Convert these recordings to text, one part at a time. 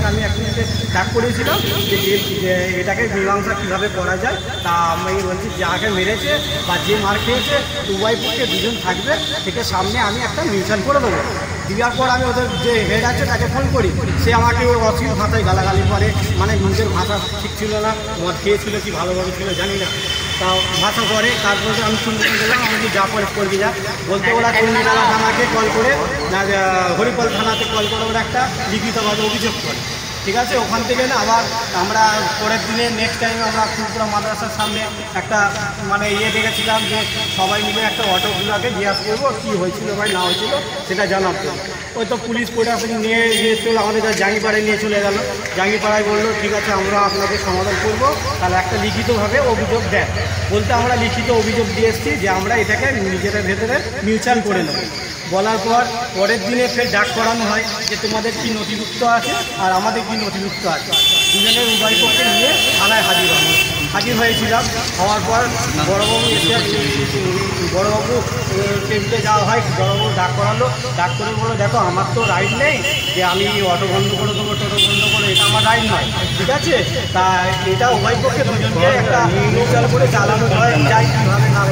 থেকে আমি একজনকে ডাক করেছিলাম যে এটাকে মীমাংসা কীভাবে করা যায়। তা আমি বলছি যাকে মেরেছে বা যে মার খেয়েছে উভয় পক্ষে দুজন থাকবে, থেকে সামনে আমি একটা মিউচুয়াল করে দেবো। দেওয়ার পর আমি ওদের যে হেড আছে তাকে ফোন করি, সে আমাকে ওই অশ্লীল ভাষায় গালাগালি করে, মানে নিজের ভাষা ঠিক ছিল না, মদ খেয়েছিল কি ভালোভাবে ছিল জানি না, তাও ভাষা করে। তারপরে আমি শুনতে গেলাম, আমাকে যা পরে করবি যা বলতে, ওরা কল্যাণী থানাকে কল করে, হরিপাল থানাতে কল করে ওরা একটা লিখিতভাবে অভিযোগ করে। ঠিক আছে, ওখান থেকে না আবার আমরা পরের দিনে নেক্সট টাইমে আমরা ফুলপুরা মাদ্রাসার সামনে একটা মানে দেখেছিলাম যে সবাই মিলে একটা অটোগুলোকে জিজ্ঞাসা করবো কী হয়েছিল ভাই না হয়েছিল সেটা জানাবো। ওই তো পুলিশ প্রশাসন নিয়ে চলে আমাদের জাঙ্গিপাড়ায় নিয়ে চলে গেল। জাঙ্গিপাড়ায় বললো ঠিক আছে আমরা আপনাকে সমাধান করবো, তাহলে একটা লিখিতভাবে অভিযোগ দেন। বলতে আমরা লিখিত অভিযোগ দিয়ে এসেছি যে আমরা এটাকে নিজেদের ভেতরে মিউচুয়াল করে নেব। বলার পর পরের দিনে ফের ডাক করানো হয় যে তোমাদের কী নথিভুক্ত আছে আর আমাদের কী নথিভুক্ত আছে। দুজনের উভয় পক্ষে নিয়ে থানায় হাজির হয়েছিলাম। হওয়ার পর বড়োবাবু এসে বড়োবাবু টেবিলে যাওয়া হয়, বড়োবাবু ডাক করালো। ডাক করে বললো দেখো আমার তো রাইট নেই যে আমি অটো বন্ধ করে দেবো, টোটো বন্ধ করে, এটা আমার রাইট নয়। ঠিক আছে, তা এটা উভয় পক্ষে দুজনকে একটা মিউচুয়াল করে চালানো হয়, যাই কীভাবে না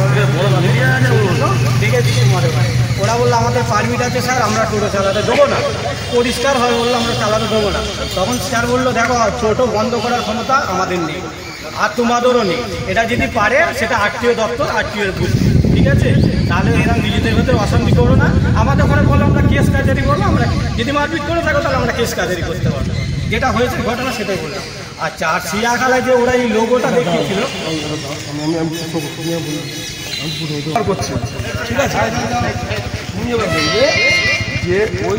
দেখে দিচ্ছি মনে হয়। ওরা বললো আমাদের পারমিট আছে স্যার, আমরা টোটো চালাতে দেবো না, পরিষ্কার হয় বললো আমরা চালাতে দেবো না। তখন স্যার বললো দেখো টোটো বন্ধ করার ক্ষমতা আমাদের নেই আর তোমাদেরও নেই, এটা যদি পারে সেটা আরটিও দপ্তর, আরটিওর বুঝবে। ঠিক আছে, তাহলে এরা নিজেদের ভেতরে অশান্তি করো না। আমাদের ওখানে বললো আমরা কেস কাজারি করবো, আমরা যদি মারপিট করে থাকো তাহলে আমরা কেস কাজারি করতে পারবো। যেটা হয়েছে ঘটনা সেটাই বললাম। আচ্ছা, আর সিয়াখালায় যে ওরা এই লোগোটা দেখিয়েছিল, ঠিক আছে, যে ওই